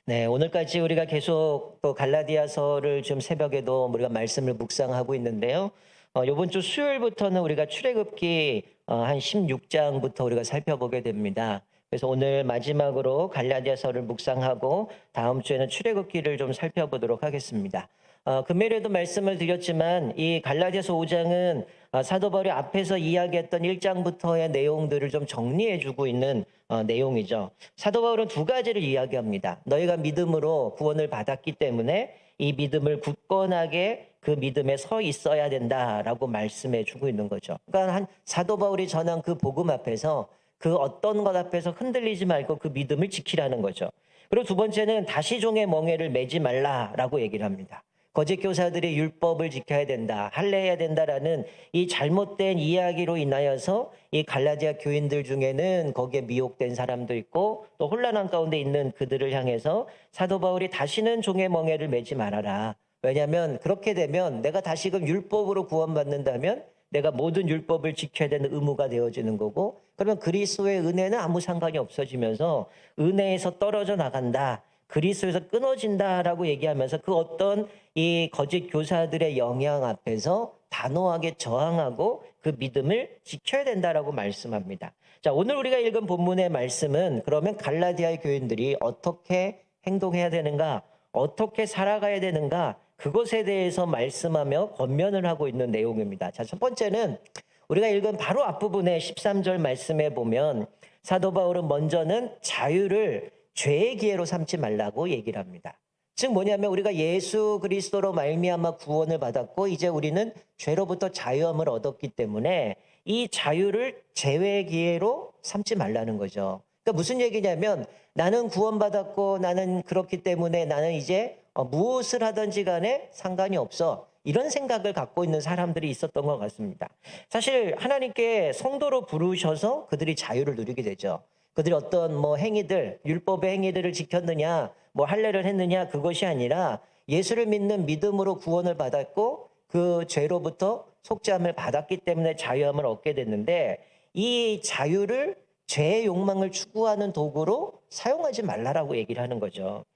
네, 오늘까지 우리가 계속 또 갈라디아서를 좀 새벽에도 우리가 말씀을 묵상하고 있는데요. 이번 주 수요일부터는 우리가 출애굽기 한 16장부터 우리가 살펴보게 됩니다. 그래서 오늘 마지막으로 갈라디아서를 묵상하고 다음 주에는 출애굽기를 좀 살펴보도록 하겠습니다. 금요일에도 말씀을 드렸지만 이 갈라디아서 5장은 사도 바울이 앞에서 이야기했던 1장부터의 내용들을 좀 정리해주고 있는 내용이죠. 사도 바울은 두 가지를 이야기합니다. 너희가 믿음으로 구원을 받았기 때문에 이 믿음을 굳건하게 그 믿음에 서 있어야 된다라고 말씀해 주고 있는 거죠. 그러니까 한 사도 바울이 전한 그 복음 앞에서 그 어떤 것 앞에서 흔들리지 말고 그 믿음을 지키라는 거죠. 그리고 두 번째는 다시 종의 멍에를 매지 말라라고 얘기를 합니다. 거짓 교사들이 율법을 지켜야 된다, 할례해야 된다라는 이 잘못된 이야기로 인하여서 이 갈라디아 교인들 중에는 거기에 미혹된 사람도 있고 또 혼란한 가운데 있는 그들을 향해서 사도 바울이 다시는 종의 멍에를 매지 말아라. 왜냐하면 그렇게 되면 내가 다시금 율법으로 구원받는다면 내가 모든 율법을 지켜야 되는 의무가 되어지는 거고, 그러면 그리스도의 은혜는 아무 상관이 없어지면서 은혜에서 떨어져 나간다, 그리스도에서 끊어진다라고 얘기하면서 그 어떤 이 거짓 교사들의 영향 앞에서 단호하게 저항하고 그 믿음을 지켜야 된다라고 말씀합니다. 자, 오늘 우리가 읽은 본문의 말씀은 그러면 갈라디아의 교인들이 어떻게 행동해야 되는가, 어떻게 살아가야 되는가, 그것에 대해서 말씀하며 권면을 하고 있는 내용입니다. 자, 첫 번째는 우리가 읽은 바로 앞부분의 13절 말씀에 보면 사도 바울은 먼저는 자유를 죄의 기회로 삼지 말라고 얘기를 합니다. 즉 뭐냐면 우리가 예수 그리스도로 말미암아 구원을 받았고 이제 우리는 죄로부터 자유함을 얻었기 때문에 이 자유를 죄의 기회로 삼지 말라는 거죠. 그러니까 무슨 얘기냐면 나는 구원받았고 나는 그렇기 때문에 나는 이제 무엇을 하든지 간에 상관이 없어, 이런 생각을 갖고 있는 사람들이 있었던 것 같습니다. 사실 하나님께 성도로 부르셔서 그들이 자유를 누리게 되죠. 그들이 어떤 행위들, 율법의 행위들을 지켰느냐, 할례를 했느냐, 그것이 아니라 예수를 믿는 믿음으로 구원을 받았고 그 죄로부터 속죄함을 받았기 때문에 자유함을 얻게 됐는데, 이 자유를 죄의 욕망을 추구하는 도구로 사용하지 말라라고 얘기를 하는 거죠.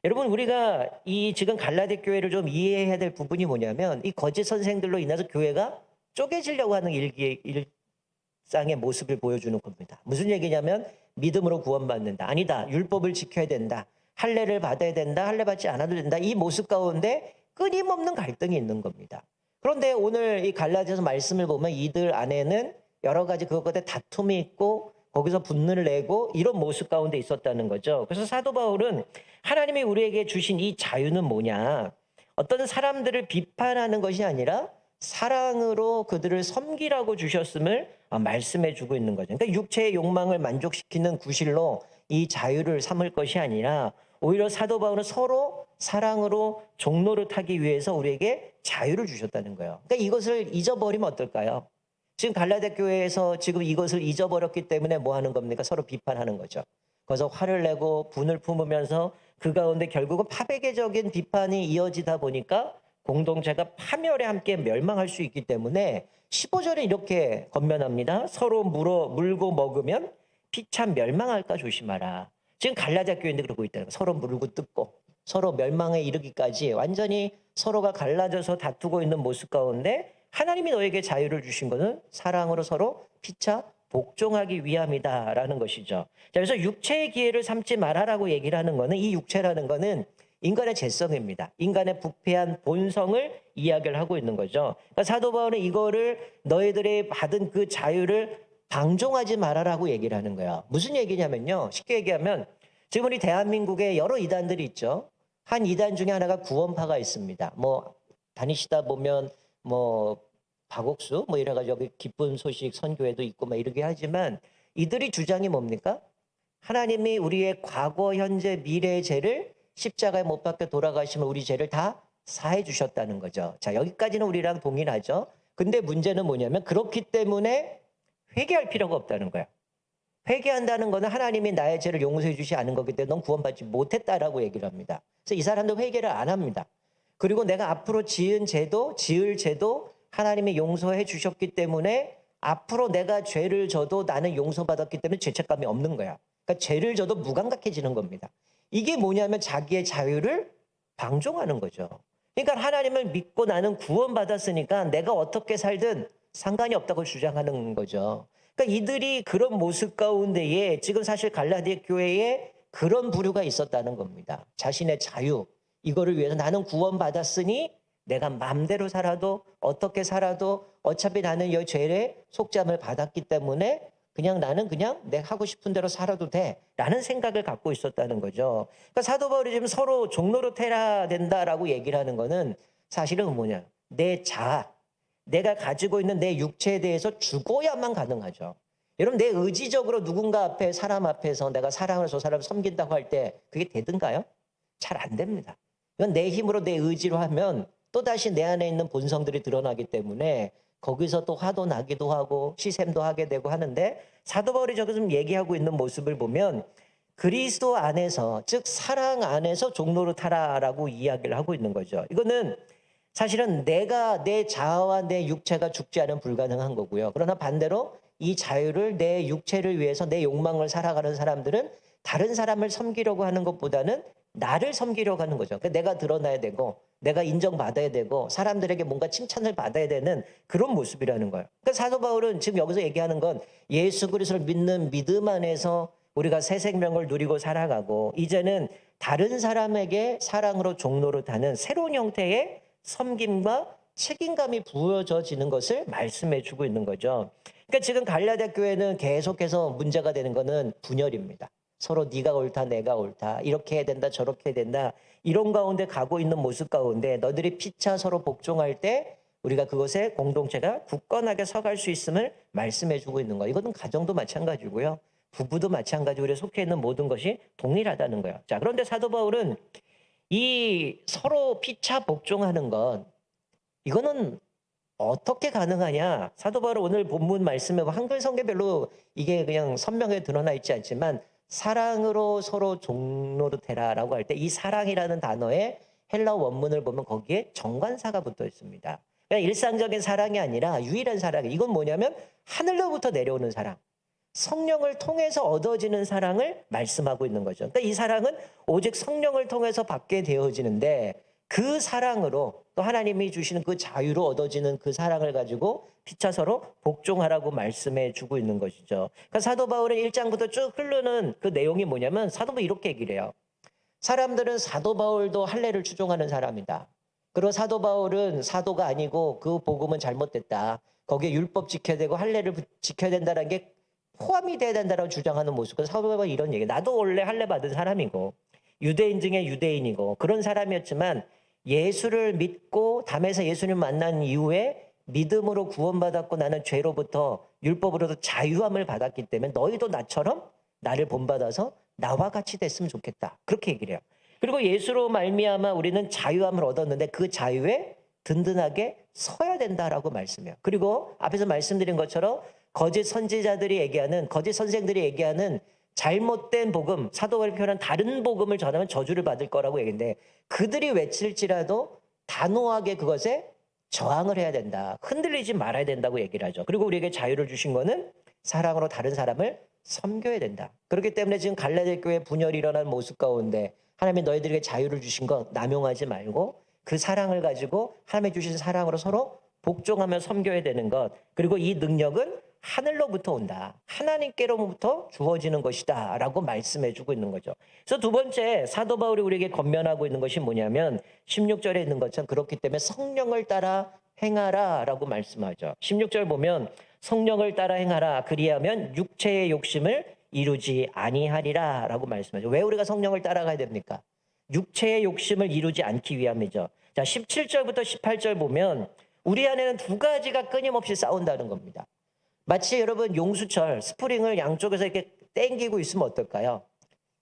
여러분, 우리가 이 지금 갈라디 교회를 좀 이해해야 될 부분이 뭐냐면 이 거짓 선생들로 인해서 교회가 쪼개지려고 하는 일상의 모습을 보여주는 겁니다. 무슨 얘기냐면 믿음으로 구원받는다, 아니다, 율법을 지켜야 된다, 할례를 받아야 된다, 할례 받지 않아도 된다, 이 모습 가운데 끊임없는 갈등이 있는 겁니다. 그런데 오늘 이 갈라디아서 말씀을 보면 이들 안에는 여러 가지 그것과 다툼이 있고 거기서 분노를 내고 이런 모습 가운데 있었다는 거죠. 그래서 사도 바울은 하나님이 우리에게 주신 이 자유는 뭐냐, 어떤 사람들을 비판하는 것이 아니라 사랑으로 그들을 섬기라고 주셨음을 말씀해 주고 있는 거죠. 그러니까 육체의 욕망을 만족시키는 구실로 이 자유를 삼을 것이 아니라 오히려 사도 바울은 서로 사랑으로 종노릇하기 위해서 우리에게 자유를 주셨다는 거예요. 그러니까 이것을 잊어버리면 어떨까요? 지금 갈라디아 교회에서 지금 이것을 잊어버렸기 때문에 뭐 하는 겁니까? 서로 비판하는 거죠. 그래서 화를 내고 분을 품으면서 그 가운데 결국은 파괴적인 비판이 이어지다 보니까 공동체가 파멸에 함께 멸망할 수 있기 때문에 15절에 이렇게 권면합니다. 서로 물고 먹으면 피차 멸망할까 조심하라. 지금 갈라디아 교인들이 그러고 있다는 거예요. 서로 물고 뜯고 서로 멸망에 이르기까지 완전히 서로가 갈라져서 다투고 있는 모습 가운데 하나님이 너에게 자유를 주신 것은 사랑으로 서로 피차 복종하기 위함이다라는 것이죠. 자, 그래서 육체의 기회를 삼지 말아라고 얘기를 하는 것은, 이 육체라는 것은 인간의 죄성입니다. 인간의 부패한 본성을 이야기를 하고 있는 거죠. 그러니까 사도 바울은 이거를 너희들이 받은 그 자유를 방종하지 말아라고 얘기를 하는 거예요. 무슨 얘기냐면요, 쉽게 얘기하면 지금 우리 대한민국에 여러 이단들이 있죠. 한 이단 중에 하나가 구원파가 있습니다. 다니시다 보면 박옥수 이래가지고 여기 기쁜 소식 선교회도 있고 이러게 하지만 이들이 주장이 뭡니까? 하나님이 우리의 과거, 현재, 미래의 죄를 십자가에 못 박혀 돌아가시면 우리 죄를 다 사해 주셨다는 거죠. 자, 여기까지는 우리랑 동일하죠. 근데 문제는 뭐냐면 그렇기 때문에 회개할 필요가 없다는 거야. 회개한다는 것은 하나님이 나의 죄를 용서해 주지 않은 거기 때문에 넌 구원받지 못했다라고 얘기를 합니다. 그래서 이 사람도 회개를 안 합니다. 그리고 내가 앞으로 지을 죄도 하나님이 용서해 주셨기 때문에 앞으로 내가 죄를 져도 나는 용서받았기 때문에 죄책감이 없는 거야. 그러니까 죄를 져도 무감각해지는 겁니다. 이게 뭐냐면 자기의 자유를 방종하는 거죠. 그러니까 하나님을 믿고 나는 구원받았으니까 내가 어떻게 살든 상관이 없다고 주장하는 거죠. 그러니까 이들이 그런 모습 가운데에 지금 사실 갈라디아 교회에 그런 부류가 있었다는 겁니다. 자신의 자유, 이거를 위해서 나는 구원받았으니 내가 마음대로 살아도 어떻게 살아도 어차피 나는 이 죄의 속죄함을 받았기 때문에 그냥 나는 그냥 내가 하고 싶은 대로 살아도 돼라는 생각을 갖고 있었다는 거죠. 그러니까 사도 바울이 지금 서로 종로로 태라 된다라고 얘기를 하는 거는 사실은 뭐냐? 내 자아, 내가 가지고 있는 내 육체에 대해서 죽어야만 가능하죠. 여러분 내 의지적으로 누군가 앞에 사람 앞에서 내가 사랑을 저 사람을 섬긴다고 할 때 그게 되든가요? 잘 안 됩니다. 이건 내 힘으로 내 의지로 하면 또다시 내 안에 있는 본성들이 드러나기 때문에 거기서 또 화도 나기도 하고 시샘도 하게 되고 하는데 사도 바울이 저기서 좀 얘기하고 있는 모습을 보면 그리스도 안에서 즉 사랑 안에서 종로를 타라라고 이야기를 하고 있는 거죠. 이거는 사실은 내가 내 자아와 내 육체가 죽지 않으면 불가능한 거고요. 그러나 반대로 이 자유를 내 육체를 위해서 내 욕망을 살아가는 사람들은 다른 사람을 섬기려고 하는 것보다는 나를 섬기려고 하는 거죠. 그러니까 내가 드러나야 되고 내가 인정받아야 되고 사람들에게 뭔가 칭찬을 받아야 되는 그런 모습이라는 거예요. 그러니까 사도 바울은 지금 여기서 얘기하는 건 예수 그리스도를 믿는 믿음 안에서 우리가 새 생명을 누리고 살아가고 이제는 다른 사람에게 사랑으로 종로를 타는 새로운 형태의 섬김과 책임감이 부여져지는 것을 말씀해 주고 있는 거죠. 그러니까 지금 갈라디아 교회는 계속해서 문제가 되는 거는 분열입니다. 서로 네가 옳다 내가 옳다 이렇게 해야 된다 저렇게 해야 된다 이런 가운데 가고 있는 모습 가운데 너희들이 피차 서로 복종할 때 우리가 그것에 공동체가 굳건하게 서갈 수 있음을 말씀해 주고 있는 거예요. 이것은 가정도 마찬가지고요. 부부도 마찬가지고 우리 속해 있는 모든 것이 동일하다는 거예요. 자, 그런데 사도 바울은 이 서로 피차 복종하는 것 이거는 어떻게 가능하냐? 사도 바울 오늘 본문 말씀에 한글 성경 별로 이게 그냥 선명하게 드러나 있지 않지만 사랑으로 서로 종로로 되라라고 할 때 이 사랑이라는 단어의 헬라어 원문을 보면 거기에 정관사가 붙어 있습니다. 그냥 일상적인 사랑이 아니라 유일한 사랑. 이건 뭐냐면 하늘로부터 내려오는 사랑. 성령을 통해서 얻어지는 사랑을 말씀하고 있는 거죠. 그러니까 이 사랑은 오직 성령을 통해서 받게 되어지는데 그 사랑으로 또 하나님이 주시는 그 자유로 얻어지는 그 사랑을 가지고 피차 서로 복종하라고 말씀해 주고 있는 것이죠. 그러니까 사도 바울은 1장부터 쭉 흐르는 그 내용이 뭐냐면 사도 바울이 이렇게 얘기를 해요. 사람들은 사도 바울도 할례를 추종하는 사람이다. 그리고 사도 바울은 사도가 아니고 그 복음은 잘못됐다. 거기에 율법 지켜야 되고 할례를 지켜야 된다는 게 포함이 돼야 된다고 주장하는 모습. 그래서 사도 바울이 이런 얘기. 나도 원래 할례 받은 사람이고 유대인 중에 유대인이고 그런 사람이었지만 예수를 믿고 담에서 예수님 만난 이후에 믿음으로 구원받았고 나는 죄로부터 율법으로도 자유함을 받았기 때문에 너희도 나처럼 나를 본받아서 나와 같이 됐으면 좋겠다. 그렇게 얘기를 해요. 그리고 예수로 말미암아 우리는 자유함을 얻었는데 그 자유에 든든하게 서야 된다라고 말씀해요. 그리고 앞에서 말씀드린 것처럼 거짓 선지자들이 얘기하는 거짓 선생들이 얘기하는 잘못된 복음, 사도가 표현한 다른 복음을 전하면 저주를 받을 거라고 얘기했는데 그들이 외칠지라도 단호하게 그것에 저항을 해야 된다. 흔들리지 말아야 된다고 얘기를 하죠. 그리고 우리에게 자유를 주신 거는 사랑으로 다른 사람을 섬겨야 된다. 그렇기 때문에 지금 갈라디아 교회 분열이 일어난 모습 가운데 하나님이 너희들에게 자유를 주신 거 남용하지 말고 그 사랑을 가지고 하나님이 주신 사랑으로 서로 복종하며 섬겨야 되는 것. 그리고 이 능력은 하늘로부터 온다. 하나님께로부터 주어지는 것이다. 라고 말씀해 주고 있는 거죠. 그래서 두 번째 사도 바울이 우리에게 권면하고 있는 것이 뭐냐면 16절에 있는 것처럼 그렇기 때문에 성령을 따라 행하라 라고 말씀하죠. 16절 보면 성령을 따라 행하라 그리하면 육체의 욕심을 이루지 아니하리라 라고 말씀하죠. 왜 우리가 성령을 따라가야 됩니까? 육체의 욕심을 이루지 않기 위함이죠. 자, 17절부터 18절 보면 우리 안에는 두 가지가 끊임없이 싸운다는 겁니다. 마치 여러분 용수철 스프링을 양쪽에서 이렇게 당기고 있으면 어떨까요?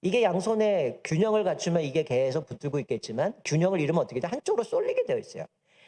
이게 양손에 균형을 갖추면 이게 계속 붙들고 있겠지만 균형을 잃으면 어떻게 돼? 한쪽으로 쏠리게 되어 있어요.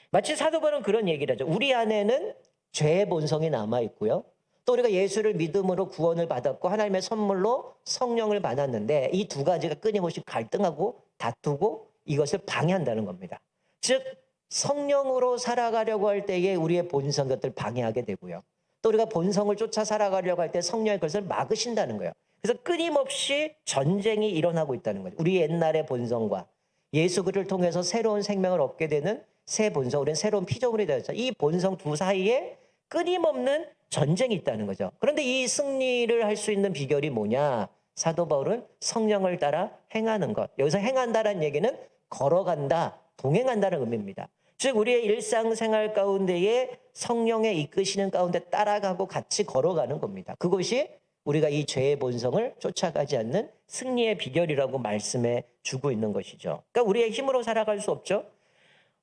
마치 사도 바울은 그런 얘기를 하죠. 우리 안에는 죄의 본성이 남아 있고요. 또 우리가 예수를 믿음으로 구원을 받았고 하나님의 선물로 성령을 받았는데 이 두 가지가 끊임없이 갈등하고 다투고 이것을 방해한다는 겁니다. 즉 성령으로 살아가려고 할 때에 우리의 본성 것들 방해하게 되고요. 또 우리가 본성을 쫓아 살아가려고 할 때 성령의 것을 막으신다는 거예요. 그래서 끊임없이 전쟁이 일어나고 있다는 거죠. 우리 옛날의 본성과 예수 그리스도를 통해서 새로운 생명을 얻게 되는 새 본성, 우리는 새로운 피조물이 되었죠. 이 본성 두 사이에 끊임없는 전쟁이 있다는 거죠. 그런데 이 승리를 할 수 있는 비결이 뭐냐? 사도 바울은 성령을 따라 행하는 것. 여기서 행한다는 얘기는 걸어간다, 동행한다는 의미입니다. 즉 우리의 일상생활 가운데에 성령의 이끄시는 가운데 따라가고 같이 걸어가는 겁니다. 그것이 우리가 이 죄의 본성을 쫓아가지 않는 승리의 비결이라고 말씀해 주고 있는 것이죠. 그러니까 우리의 힘으로 살아갈 수 없죠.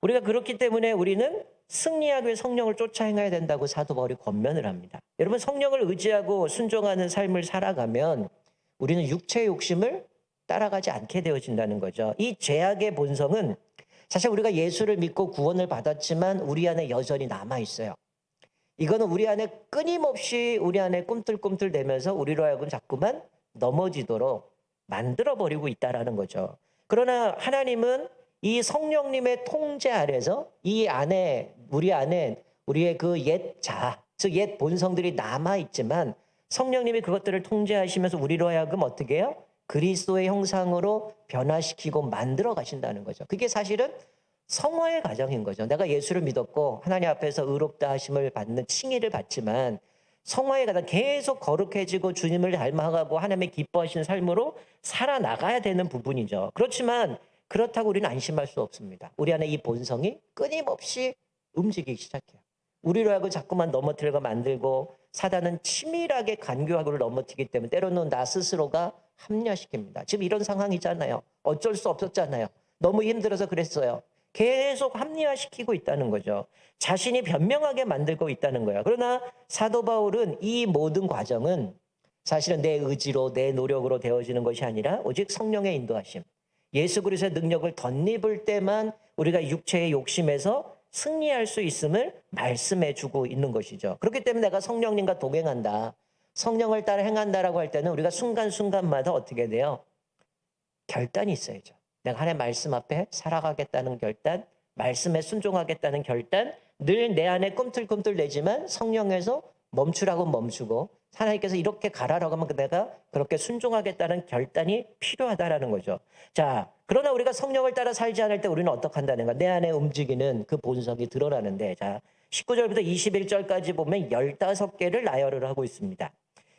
우리가 그렇기 때문에 우리는 승리하기 위해 성령을 쫓아 행해야 된다고 사도 바울이 권면을 합니다. 여러분 성령을 의지하고 순종하는 삶을 살아가면 우리는 육체의 욕심을 따라가지 않게 되어진다는 거죠. 이 죄악의 본성은 사실 우리가 예수를 믿고 구원을 받았지만 우리 안에 여전히 남아있어요. 이거는 우리 안에 끊임없이 우리 안에 꿈틀꿈틀대면서 우리로 하여금 자꾸만 넘어지도록 만들어버리고 있다는 거죠. 그러나 하나님은 이 성령님의 통제 아래서 이 안에 우리의 그 옛 자아, 즉 옛 본성들이 남아있지만 성령님이 그것들을 통제하시면서 우리로 하여금 어떻게 해요? 그리스도의 형상으로 변화시키고 만들어 가신다는 거죠. 그게 사실은 성화의 과정인 거죠. 내가 예수를 믿었고 하나님 앞에서 의롭다 하심을 받는 칭의를 받지만 성화의 과정 계속 거룩해지고 주님을 닮아가고 하나님의 기뻐하시는 삶으로 살아나가야 되는 부분이죠. 그렇지만 그렇다고 우리는 안심할 수 없습니다. 우리 안에 이 본성이 끊임없이 움직이기 시작해요. 우리로 하여금 자꾸만 넘어뜨리고 만들고 사단은 치밀하게 간교하고를 넘어뜨리기 때문에 때로는 나 스스로가 합리화시킵니다. 지금 이런 상황이잖아요. 어쩔 수 없었잖아요. 너무 힘들어서 그랬어요. 계속 합리화시키고 있다는 거죠. 자신이 변명하게 만들고 있다는 거예요. 그러나 사도 바울은 이 모든 과정은 사실은 내 의지로 내 노력으로 되어지는 것이 아니라 오직 성령의 인도하심, 예수 그리스도의 능력을 덧입을 때만 우리가 육체의 욕심에서 승리할 수 있음을 말씀해 주고 있는 것이죠. 그렇기 때문에 내가 성령님과 동행한다, 성령을 따라 행한다라고 할 때는 우리가 순간순간마다 어떻게 돼요? 결단이 있어야죠. 내가 하나님의 말씀 앞에 살아가겠다는 결단, 말씀에 순종하겠다는 결단, 늘 내 안에 꿈틀꿈틀대지만 성령에서 멈추라고 멈추고 하나님께서 이렇게 가라라고 하면 내가 그렇게 순종하겠다는 결단이 필요하다라는 거죠. 자, 그러나 우리가 성령을 따라 살지 않을 때 우리는 어떻게 한다는가? 내 안에 움직이는 그 본성이 드러나는데, 자, 19절부터 21절까지 보면 15개를 나열을 하고 있습니다.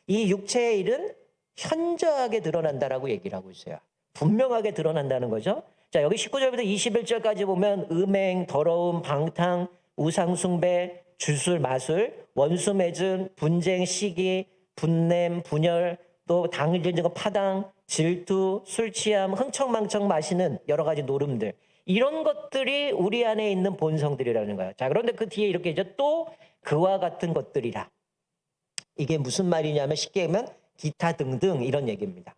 이 육체의 일은 현저하게 드러난다라고 얘기를 하고 있어요. 분명하게 드러난다는 거죠. 자, 여기 19절부터 21절까지 보면 음행, 더러움, 방탕, 우상숭배, 주술, 마술, 원수 맺음, 분쟁, 시기, 분냄, 분열, 또 당일질증, 파당, 질투, 술 취함, 흥청망청 마시는 여러 가지 노름들, 이런 것들이 우리 안에 있는 본성들이라는 거예요. 자, 그런데 그 뒤에 이렇게 이제 또 그와 같은 것들이라. 이게 무슨 말이냐면 쉽게 하면 기타 등등 이런 얘기입니다.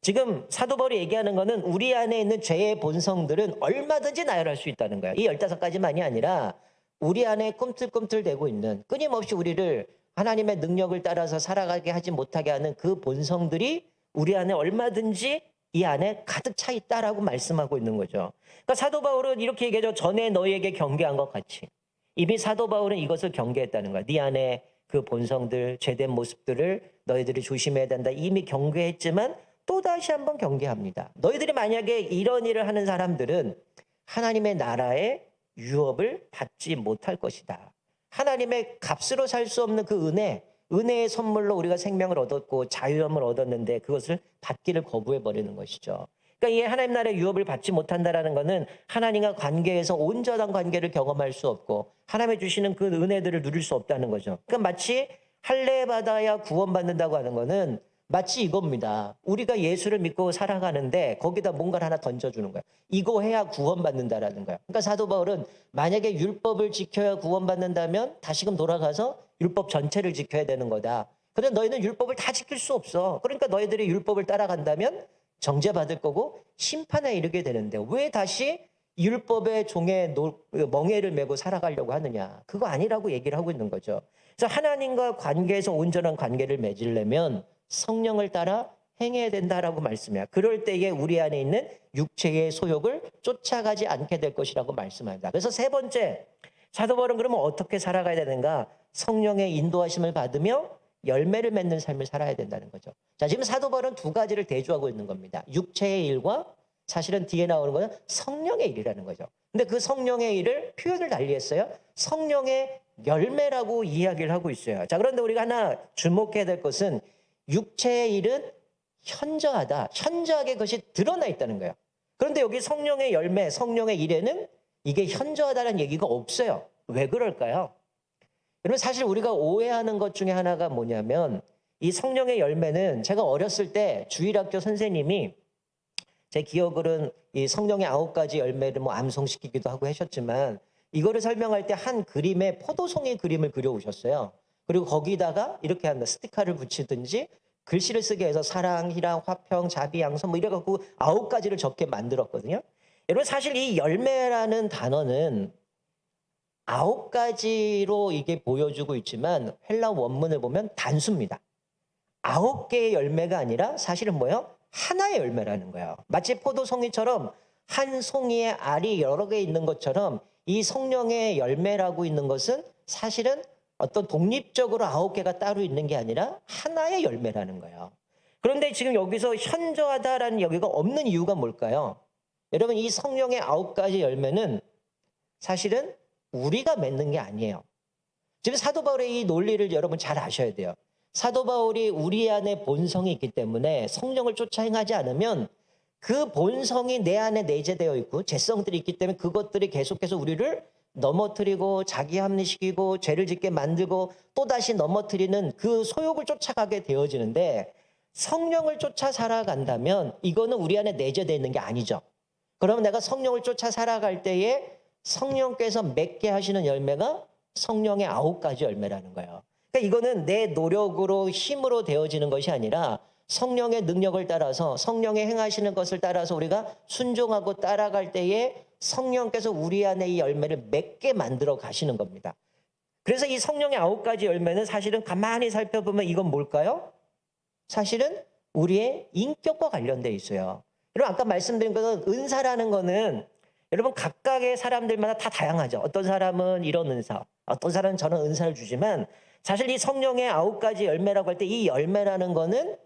지금 사도 바울이 얘기하는 거는 우리 안에 있는 죄의 본성들은 얼마든지 나열할 수 있다는 거예요. 이 15가지만이 아니라 우리 안에 꿈틀꿈틀대고 있는, 끊임없이 우리를 하나님의 능력을 따라서 살아가게 하지 못하게 하는 그 본성들이 우리 안에 얼마든지 이 안에 가득 차 있다라고 말씀하고 있는 거죠. 그러니까 사도 바울은 이렇게 얘기하죠. 전에 너희에게 경계한 것 같이. 이미 사도 바울은 이것을 경계했다는 거야. 네 안에 그 본성들, 죄된 모습들을 너희들이 조심해야 된다. 이미 경계했지만 또다시 한번 경계합니다. 너희들이 만약에 이런 일을 하는 사람들은 하나님의 나라의 유업을 받지 못할 것이다. 하나님의 값으로 살 수 없는 그 은혜의 선물로 우리가 생명을 얻었고 자유함을 얻었는데 그것을 받기를 거부해버리는 것이죠. 그러니까 이 하나님 나라의 유업을 받지 못한다는 것은 하나님과 관계에서 온전한 관계를 경험할 수 없고 하나님이 주시는 그 은혜들을 누릴 수 없다는 거죠. 그러니까 마치 할례받아야 구원받는다고 하는 것은 마치 이겁니다. 우리가 예수를 믿고 살아가는데 거기다 뭔가를 하나 던져주는 거예요. 이거 해야 구원받는다라는 거예요. 그러니까 사도 바울은 만약에 율법을 지켜야 구원받는다면 다시금 돌아가서 율법 전체를 지켜야 되는 거다. 그런데 너희는 율법을 다 지킬 수 없어. 그러니까 너희들이 율법을 따라간다면 정죄받을 거고 심판에 이르게 되는데 왜 다시 율법의 종의 멍에를 메고 살아가려고 하느냐. 그거 아니라고 얘기를 하고 있는 거죠. 그래서 하나님과 관계에서 온전한 관계를 맺으려면 성령을 따라 행해야 된다라고 말씀해요. 그럴 때에 우리 안에 있는 육체의 소욕을 쫓아가지 않게 될 것이라고 말씀합니다. 그래서 세 번째, 사도 바울은 그러면 어떻게 살아가야 되는가? 성령의 인도하심을 받으며 열매를 맺는 삶을 살아야 된다는 거죠. 자, 지금 사도 바울은 두 가지를 대조하고 있는 겁니다. 육체의 일과 사실은 뒤에 나오는 거는 성령의 일이라는 거죠. 근데 그 성령의 일을 표현을 달리했어요. 성령의 열매라고 이야기를 하고 있어요. 자, 그런데 우리가 하나 주목해야 될 것은 육체의 일은 현저하다. 현저하게 그것이 드러나 있다는 거예요. 그런데 여기 성령의 열매, 성령의 일에는 이게 현저하다는 얘기가 없어요. 왜 그럴까요? 여러분, 사실 우리가 오해하는 것 중에 하나가 뭐냐면 이 성령의 열매는 제가 어렸을 때 주일학교 선생님이 제 기억으로는 이 성령의 9가지 열매를 뭐 암송시키기도 하고 하셨지만 이거를 설명할 때 한 그림에 포도송이 그림을 그려오셨어요. 그리고 거기다가 이렇게 한다. 스티커를 붙이든지 글씨를 쓰게 해서 사랑, 희랑, 화평, 자비, 양선 뭐 이래갖고 9가지를 적게 만들었거든요. 여러분, 사실 이 열매라는 단어는 9가지로 이게 보여주고 있지만 헬라 원문을 보면 단수입니다. 9개의 열매가 아니라 사실은 뭐예요? 하나의 열매라는 거예요. 마치 포도송이처럼 한 송이에 알이 여러 개 있는 것처럼 이 성령의 열매라고 있는 것은 사실은 어떤 독립적으로 9개가 따로 있는 게 아니라 하나의 열매라는 거예요. 그런데 지금 여기서 현저하다라는 여기가 없는 이유가 뭘까요? 여러분, 이 성령의 9가지 열매는 사실은 우리가 맺는 게 아니에요. 지금 사도 바울의 이 논리를 여러분 잘 아셔야 돼요. 사도 바울이 우리 안에 본성이 있기 때문에 성령을 쫓아 행하지 않으면 그 본성이 내 안에 내재되어 있고 죄성들이 있기 때문에 그것들이 계속해서 우리를 넘어뜨리고 자기 합리시키고 죄를 짓게 만들고 또다시 넘어뜨리는 그 소욕을 쫓아가게 되어지는데, 성령을 쫓아 살아간다면 이거는 우리 안에 내재되어 있는 게 아니죠. 그러면 내가 성령을 쫓아 살아갈 때에 성령께서 맺게 하시는 열매가 성령의 9가지 열매라는 거예요. 그러니까 이거는 내 노력으로 힘으로 되어지는 것이 아니라 성령의 능력을 따라서 성령의 행하시는 것을 따라서 우리가 순종하고 따라갈 때에 성령께서 우리 안에 이 열매를 맺게 만들어 가시는 겁니다. 그래서 이 성령의 9가지 열매는 사실은 가만히 살펴보면 이건 뭘까요? 사실은 우리의 인격과 관련되어 있어요. 여러분, 아까 말씀드린 것은 은사라는 거는 여러분 각각의 사람들마다 다 다양하죠. 어떤 사람은 이런 은사, 어떤 사람은 저런 은사를 주지만 사실 이 성령의 9가지 열매라고 할 때 이 열매라는 거는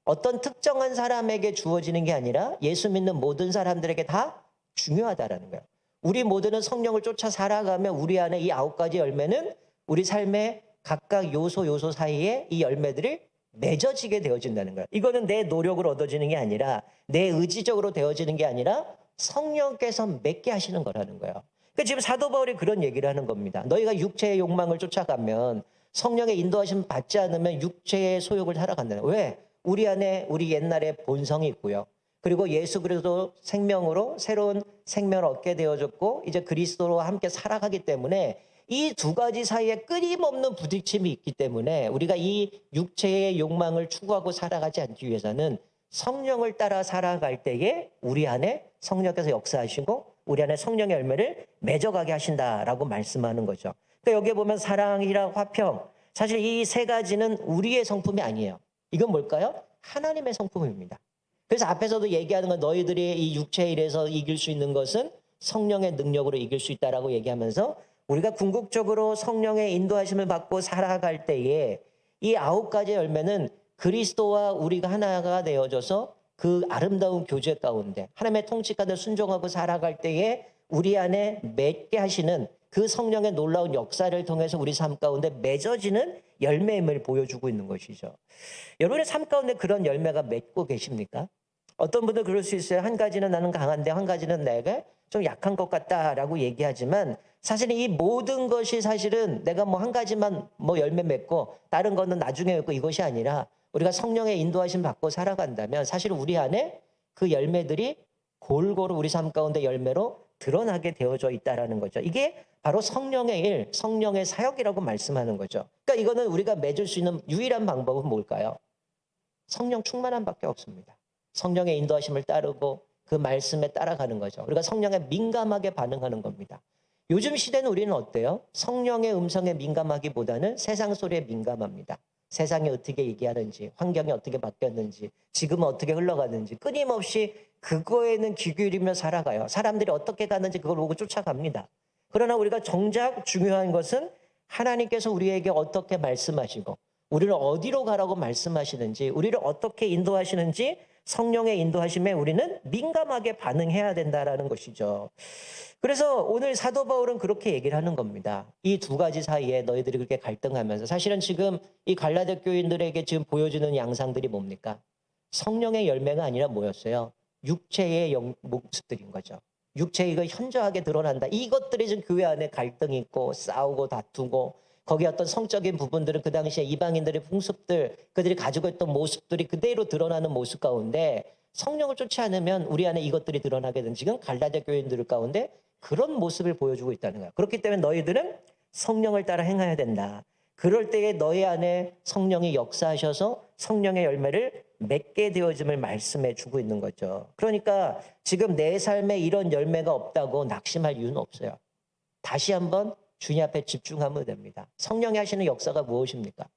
어떤 특정한 사람에게 주어지는 게 아니라 예수 믿는 모든 사람들에게 다 중요하다라는 거예요. 우리 모두는 성령을 쫓아 살아가면 우리 안에 이 9가지 열매는 우리 삶의 각각 요소 사이에 이 열매들이 맺어지게 되어진다는 거예요. 이거는 내 노력으로 얻어지는 게 아니라 내 의지적으로 되어지는 게 아니라 성령께서 맺게 하시는 거라는 거예요. 그러니까 지금 사도 바울이 그런 얘기를 하는 겁니다. 너희가 육체의 욕망을 쫓아가면 성령의 인도하심 받지 않으면 육체의 소욕을 살아간다는 거예요. 왜? 우리 안에 우리 옛날의 본성이 있고요. 그리고 예수 그리스도 생명으로 새로운 생명을 얻게 되어졌고 이제 그리스도와 함께 살아가기 때문에 이 두 가지 사이에 끊임없는 부딪힘이 있기 때문에 우리가 이 육체의 욕망을 추구하고 살아가지 않기 위해서는 성령을 따라 살아갈 때에 우리 안에 성령께서 역사하시고 우리 안에 성령의 열매를 맺어가게 하신다라고 말씀하는 거죠. 그러니까 여기에 보면 사랑, 희락, 화평, 사실 이 세 가지는 우리의 성품이 아니에요. 이건 뭘까요? 하나님의 성품입니다. 그래서 앞에서도 얘기하는 건 너희들이 이 육체의 일에서 이길 수 있는 것은 성령의 능력으로 이길 수 있다라고 얘기하면서 우리가 궁극적으로 성령의 인도하심을 받고 살아갈 때에 이 9가지 열매는 그리스도와 우리가 하나가 되어져서 그 아름다운 교제 가운데 하나님의 통치 가운데 순종하고 살아갈 때에 우리 안에 맺게 하시는 그 성령의 놀라운 역사를 통해서 우리 삶 가운데 맺어지는 열매임을 보여주고 있는 것이죠. 여러분의 삶 가운데 그런 열매가 맺고 계십니까? 어떤 분들 그럴 수 있어요. 한 가지는 나는 강한데 한 가지는 내가 좀 약한 것 같다라고 얘기하지만 사실은 이 모든 것이 사실은 내가 뭐 한 가지만 뭐 열매 맺고 다른 거는 나중에 맺고 이것이 아니라 우리가 성령의 인도하심 받고 살아간다면 사실 우리 안에 그 열매들이 골고루 우리 삶 가운데 열매로 드러나게 되어져 있다라는 거죠. 이게 바로 성령의 일, 성령의 사역이라고 말씀하는 거죠. 그러니까 이거는 우리가 맺을 수 있는 유일한 방법은 뭘까요? 성령 충만함밖에 없습니다. 성령의 인도하심을 따르고 그 말씀에 따라가는 거죠. 우리가 성령에 민감하게 반응하는 겁니다. 요즘 시대는 우리는 어때요? 성령의 음성에 민감하기보다는 세상 소리에 민감합니다. 세상이 어떻게 얘기하는지, 환경이 어떻게 바뀌었는지, 지금은 어떻게 흘러가는지 끊임없이 그거에는 귀 기울이며 살아가요. 사람들이 어떻게 가는지 그걸 보고 쫓아갑니다. 그러나 우리가 정작 중요한 것은 하나님께서 우리에게 어떻게 말씀하시고 우리를 어디로 가라고 말씀하시는지, 우리를 어떻게 인도하시는지 성령의 인도하심에 우리는 민감하게 반응해야 된다라는 것이죠. 그래서 오늘 사도 바울은 그렇게 얘기를 하는 겁니다. 이 두 가지 사이에 너희들이 그렇게 갈등하면서 사실은 지금 이 갈라디아 교인들에게 지금 보여주는 양상들이 뭡니까? 성령의 열매가 아니라 뭐였어요? 육체의 모습들인 거죠. 육체의 이거 현저하게 드러난다. 이것들이 지금 교회 안에 갈등이 있고 싸우고 다투고 거기 어떤 성적인 부분들은 그 당시에 이방인들의 풍습들 그들이 가지고 있던 모습들이 그대로 드러나는 모습 가운데 성령을 쫓지 않으면 우리 안에 이것들이 드러나게 된 지금 갈라디아 교인들 가운데 그런 모습을 보여주고 있다는 거야. 그렇기 때문에 너희들은 성령을 따라 행해야 된다. 그럴 때에 너희 안에 성령이 역사하셔서 성령의 열매를 맺게 되어짐을 말씀해 주고 있는 거죠. 그러니까 지금 내 삶에 이런 열매가 없다고 낙심할 이유는 없어요. 다시 한번 주님 앞에 집중하면 됩니다. 성령이 하시는 역사가 무엇입니까?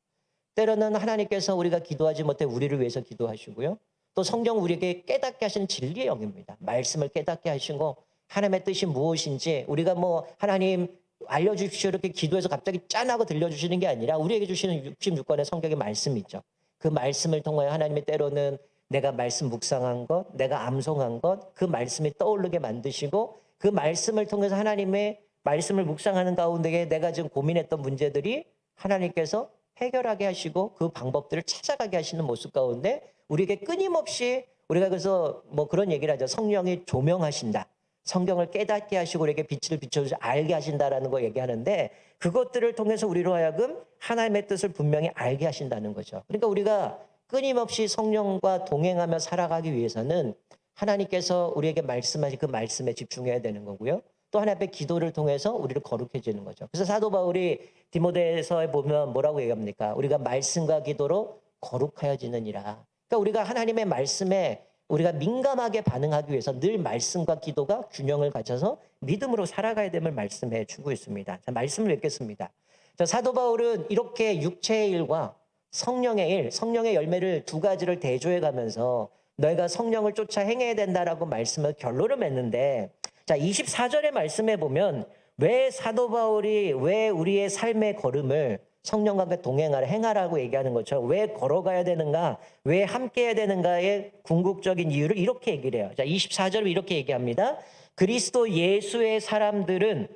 때로는 하나님께서 우리가 기도하지 못해 우리를 위해서 기도하시고요. 또 성경 우리에게 깨닫게 하시는 진리의 영입니다. 말씀을 깨닫게 하시고 하나님의 뜻이 무엇인지 우리가 뭐 하나님 알려주십시오 이렇게 기도해서 갑자기 짠하고 들려주시는 게 아니라 우리에게 주시는 66권의 성경의 말씀이 있죠. 그 말씀을 통하여 하나님이 때로는 내가 말씀 묵상한 것, 내가 암송한 것, 그 말씀이 떠오르게 만드시고 그 말씀을 통해서 하나님의 말씀을 묵상하는 가운데 내가 지금 고민했던 문제들이 하나님께서 해결하게 하시고 그 방법들을 찾아가게 하시는 모습 가운데 우리에게 끊임없이 우리가 그래서 뭐 그런 얘기를 하죠. 성령이 조명하신다. 성경을 깨닫게 하시고 우리에게 빛을 비춰주셔서 알게 하신다라는 거 얘기하는데 그것들을 통해서 우리로 하여금 하나님의 뜻을 분명히 알게 하신다는 거죠. 그러니까 우리가 끊임없이 성령과 동행하며 살아가기 위해서는 하나님께서 우리에게 말씀하신 그 말씀에 집중해야 되는 거고요. 또 하나님의 기도를 통해서 우리를 거룩해지는 거죠. 그래서 사도 바울이 디모데서에 보면 뭐라고 얘기합니까? 우리가 말씀과 기도로 거룩하여지느니라. 그러니까 우리가 하나님의 말씀에 우리가 민감하게 반응하기 위해서 늘 말씀과 기도가 균형을 갖춰서 믿음으로 살아가야 됨을 말씀해 주고 있습니다. 자, 말씀을 읽겠습니다. 자, 사도 바울은 이렇게 육체의 일과 성령의 일, 성령의 열매를 두 가지를 대조해 가면서 너희가 성령을 쫓아 행해야 된다라고 말씀을 결론을 맺는데 자, 24절의 말씀에 보면 왜 사도 바울이 왜 우리의 삶의 걸음을 성령과 함께 동행하라 행하라고 얘기하는 것처럼 왜 걸어가야 되는가 왜 함께 해야 되는가의 궁극적인 이유를 이렇게 얘기를 해요. 자, 24절은 이렇게 얘기합니다. 그리스도 예수의 사람들은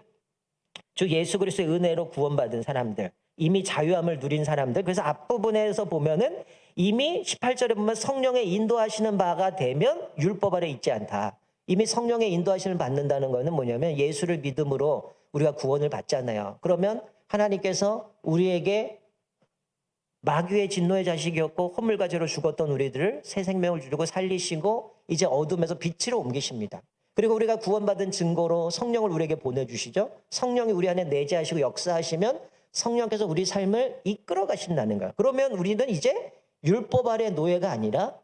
주 예수 그리스도의 은혜로 구원받은 사람들 이미 자유함을 누린 사람들 그래서 앞부분에서 보면은 이미 18절에 보면 성령의 인도하시는 바가 되면 율법 아래 있지 않다. 이미 성령의 인도하심을 받는다는 것은 뭐냐면 예수를 믿음으로 우리가 구원을 받잖아요. 그러면 하나님께서 우리에게 마귀의 진노의 자식이었고 허물과 죄로 죽었던 우리들을 새 생명을 주고 살리시고 이제 어둠에서 빛으로 옮기십니다. 그리고 우리가 구원받은 증거로 성령을 우리에게 보내주시죠. 성령이 우리 안에 내재하시고 역사하시면 성령께서 우리 삶을 이끌어 가신다는 거예요. 그러면 우리는 이제 율법 아래 노예가 아니라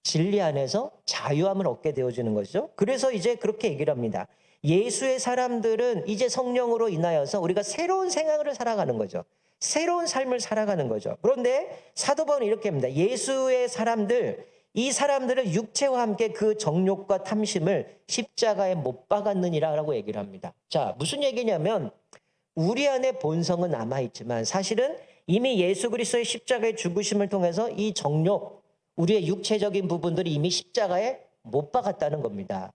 진리 안에서 자유함을 얻게 되어지는 것이죠. 그래서 이제 그렇게 얘기를 합니다. 예수의 사람들은 이제 성령으로 인하여서 우리가 새로운 생활을 살아가는 거죠. 새로운 삶을 살아가는 거죠. 그런데 사도 바울은 이렇게 합니다. 예수의 사람들, 이 사람들은 육체와 함께 그 정욕과 탐심을 십자가에 못 박았느니라라고 얘기를 합니다. 자, 무슨 얘기냐면 우리 안에 본성은 남아있지만 사실은 이미 예수 그리스도의 십자가의 죽으심을 통해서 이 정욕, 우리의 육체적인 부분들이 이미 십자가에 못 박았다는 겁니다.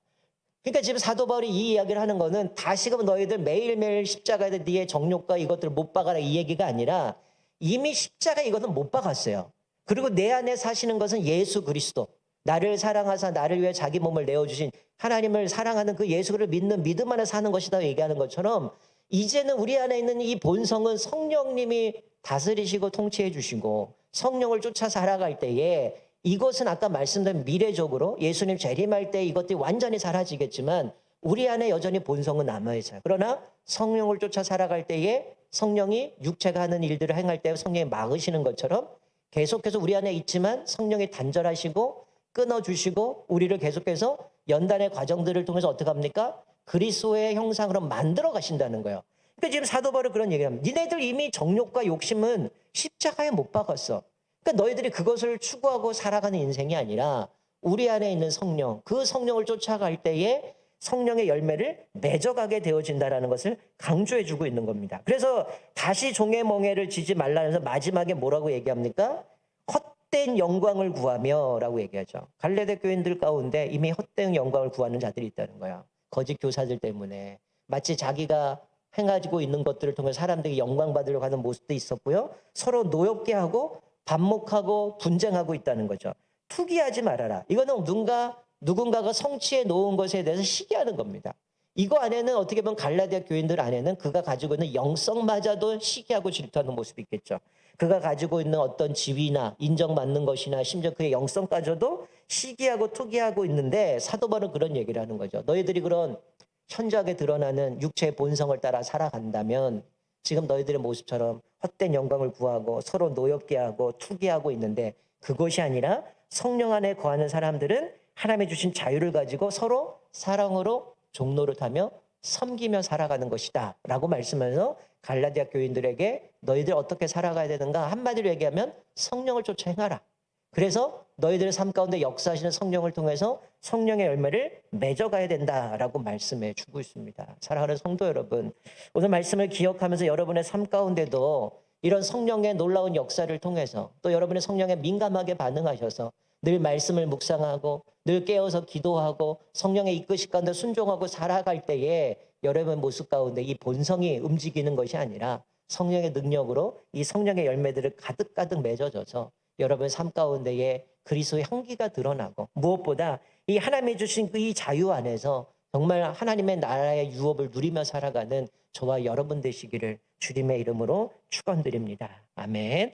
그러니까 지금 사도 바울이 이 이야기를 하는 거는 다시금 너희들 매일매일 십자가에 네의 정욕과 이것들을 못 박아라 이 얘기가 아니라 이미 십자가에 이것은 못 박았어요. 그리고 내 안에 사시는 것은 예수 그리스도. 나를 사랑하사 나를 위해 자기 몸을 내어주신 하나님을 사랑하는 그 예수를 믿는 믿음 안에 사는 것이다 얘기하는 것처럼 이제는 우리 안에 있는 이 본성은 성령님이 다스리시고 통치해 주시고 성령을 쫓아 살아갈 때에 이것은 아까 말씀드린 미래적으로 예수님 재림할 때 이것들이 완전히 사라지겠지만 우리 안에 여전히 본성은 남아있어요. 그러나 성령을 쫓아 살아갈 때에 성령이 육체가 하는 일들을 행할 때 성령이 막으시는 것처럼 계속해서 우리 안에 있지만 성령이 단절하시고 끊어주시고 우리를 계속해서 연단의 과정들을 통해서 어떻게 합니까? 그리스도의 형상으로 만들어 가신다는 거예요. 그러니까 지금 사도 바울은 그런 얘기를 합니다. 니네들 이미 정욕과 욕심은 십자가에 못 박았어. 그러니까 너희들이 그것을 추구하고 살아가는 인생이 아니라 우리 안에 있는 성령, 그 성령을 쫓아갈 때에 성령의 열매를 맺어가게 되어진다라는 것을 강조해주고 있는 겁니다. 그래서 다시 종의 멍에를 지지 말라면서 마지막에 뭐라고 얘기합니까? 헛된 영광을 구하며라고 얘기하죠. 갈라디아 교인들 가운데 이미 헛된 영광을 구하는 자들이 있다는 거야. 거짓 교사들 때문에 마치 자기가 행하고 있는 것들을 통해 사람들이 영광 받으려고 하는 모습도 있었고요. 서로 노엽게 하고 반목하고 분쟁하고 있다는 거죠. 투기하지 말아라. 이거는 누군가가 성취해 놓은 것에 대해서 시기하는 겁니다. 이거 안에는 어떻게 보면 갈라디아 교인들 안에는 그가 가지고 있는 영성마저도 시기하고 질투하는 모습이 있겠죠. 그가 가지고 있는 어떤 지위나 인정받는 것이나 심지어 그의 영성까지도 시기하고 투기하고 있는데 사도 바울은 그런 얘기를 하는 거죠. 너희들이 그런 현저하게 드러나는 육체의 본성을 따라 살아간다면 지금 너희들의 모습처럼 헛된 영광을 구하고 서로 노엽게 하고 투기하고 있는데 그것이 아니라 성령 안에 거하는 사람들은 하나님이 주신 자유를 가지고 서로 사랑으로 종노릇하며 섬기며 살아가는 것이다 라고 말씀하면서 갈라디아 교인들에게 너희들 어떻게 살아가야 되는가 한마디로 얘기하면 성령을 쫓아 행하라. 그래서 너희들의 삶 가운데 역사하시는 성령을 통해서 성령의 열매를 맺어가야 된다라고 말씀해 주고 있습니다. 사랑하는 성도 여러분, 오늘 말씀을 기억하면서 여러분의 삶 가운데도 이런 성령의 놀라운 역사를 통해서 또 여러분의 성령에 민감하게 반응하셔서 늘 말씀을 묵상하고 늘 깨어서 기도하고 성령의 이끄심 가운데 순종하고 살아갈 때에 여러분 모습 가운데 이 본성이 움직이는 것이 아니라 성령의 능력으로 이 성령의 열매들을 가득가득 맺어져서 여러분의 삶 가운데에 그리스도의 향기가 드러나고 무엇보다 이 하나님이 주신 이 자유 안에서 정말 하나님의 나라의 유업을 누리며 살아가는 저와 여러분 되시기를 주님의 이름으로 축원드립니다. 아멘.